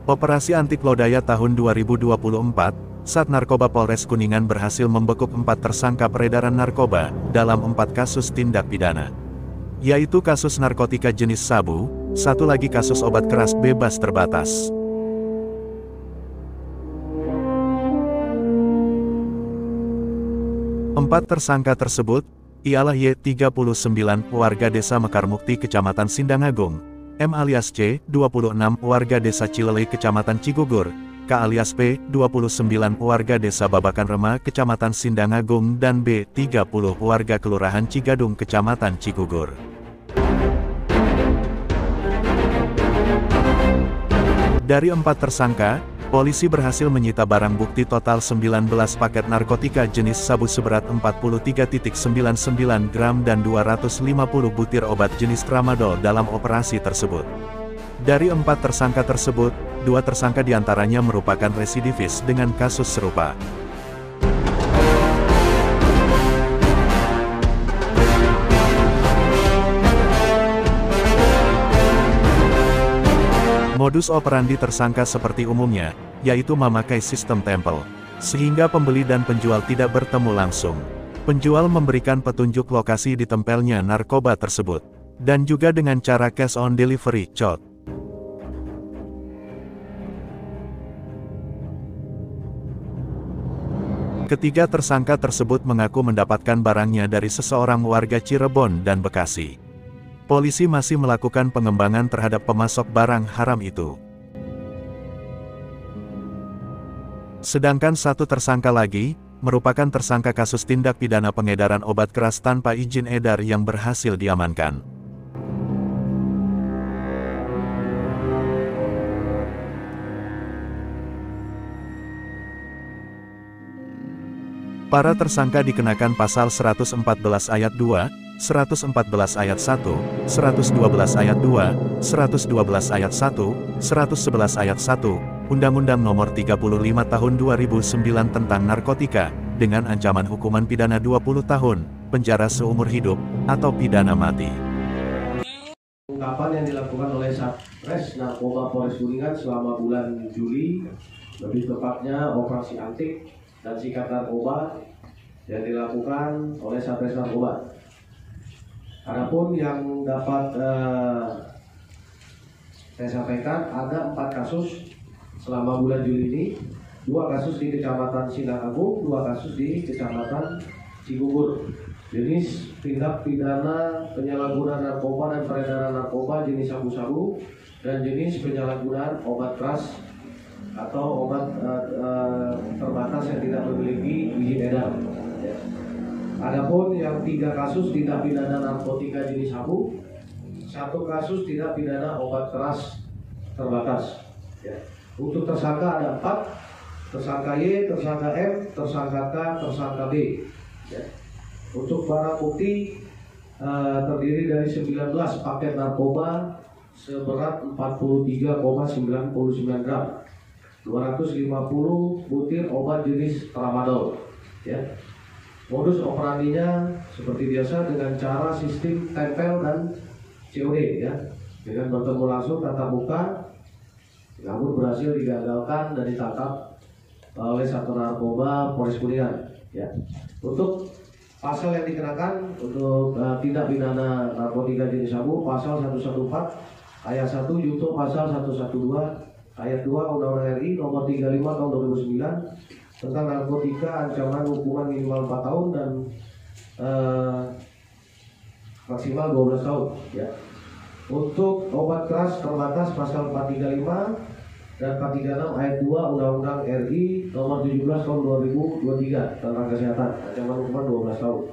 Operasi Antik Lodaya tahun 2024, Sat Narkoba Polres Kuningan berhasil membekuk 4 tersangka peredaran narkoba dalam 4 kasus tindak pidana. Yaitu kasus narkotika jenis sabu, satu lagi kasus obat keras bebas terbatas. Empat tersangka tersebut ialah Y, 39, warga desa Mekarmukti, Kecamatan Sindangagung; M alias C, 26, warga desa Cilele, Kecamatan Cigugur; K alias P, 29, warga desa Babakan Rema, Kecamatan Sindangagung; dan B, 30, warga Kelurahan Cigadung, Kecamatan Cigugur. Dari 4 tersangka, polisi berhasil menyita barang bukti total 19 paket narkotika jenis sabu seberat 43,99 gram dan 250 butir obat jenis tramadol dalam operasi tersebut. Dari 4 tersangka tersebut, 2 tersangka diantaranya merupakan residivis dengan kasus serupa. Modus operandi tersangka seperti umumnya, yaitu memakai sistem tempel, sehingga pembeli dan penjual tidak bertemu langsung. Penjual memberikan petunjuk lokasi ditempelnya narkoba tersebut, dan juga dengan cara cash on delivery (COD). Ketiga tersangka tersebut mengaku mendapatkan barangnya dari seseorang warga Cirebon dan Bekasi. Polisi masih melakukan pengembangan terhadap pemasok barang haram itu. Sedangkan satu tersangka lagi, merupakan tersangka kasus tindak pidana pengedaran obat keras tanpa izin edar yang berhasil diamankan. Para tersangka dikenakan pasal 114 ayat 2, 114 ayat 1, 112 ayat 2, 112 ayat 1, 111 ayat 1, Undang-Undang Nomor 35 Tahun 2009 tentang narkotika, dengan ancaman hukuman pidana 20 tahun, penjara seumur hidup, atau pidana mati. Ungkapan yang dilakukan oleh Satres Narkoba Polres Kuningan selama bulan Juli, lebih tepatnya operasi antik dan sikat narkoba yang dilakukan oleh Satres Narkoba. Adapun yang dapat saya sampaikan, ada 4 kasus selama bulan Juli ini, 2 kasus di Kecamatan Sindangagung, 2 kasus di Kecamatan Cigugur. Jenis tindak pidana penyalahgunaan narkoba dan peredaran narkoba jenis sabu-sabu, dan jenis penyalahgunaan obat keras atau obat terbatas yang tidak memiliki izin edar. Adapun yang 3 kasus tindak pidana narkotika jenis sabu, 1 kasus tindak pidana obat keras terbatas. Untuk tersangka ada 4, tersangka Y, tersangka M, tersangka K, tersangka B. Untuk barang bukti terdiri dari 19 paket narkoba seberat 43,99 gram, 250 butir obat jenis tramadol. Modus operandinya seperti biasa dengan cara sistem tempel dan COD, dengan bertemu langsung tatap muka, namun berhasil digagalkan dan ditangkap oleh Satuan Narkoba Polres Kuningan. Untuk pasal yang dikenakan untuk tindak pidana narkotika jenis sabu, pasal 114 ayat 1 junto pasal 112 ayat 2 Undang-Undang RI Nomor 35 Tahun 2009 tentang narkotika, ancaman hukuman minimal 4 tahun dan maksimal 12 tahun. Untuk obat keras terbatas pasal 435 dan 436 ayat 2 Undang-Undang RI Nomor 17 Tahun 2023 tentang kesehatan, ancaman hukuman 12 tahun.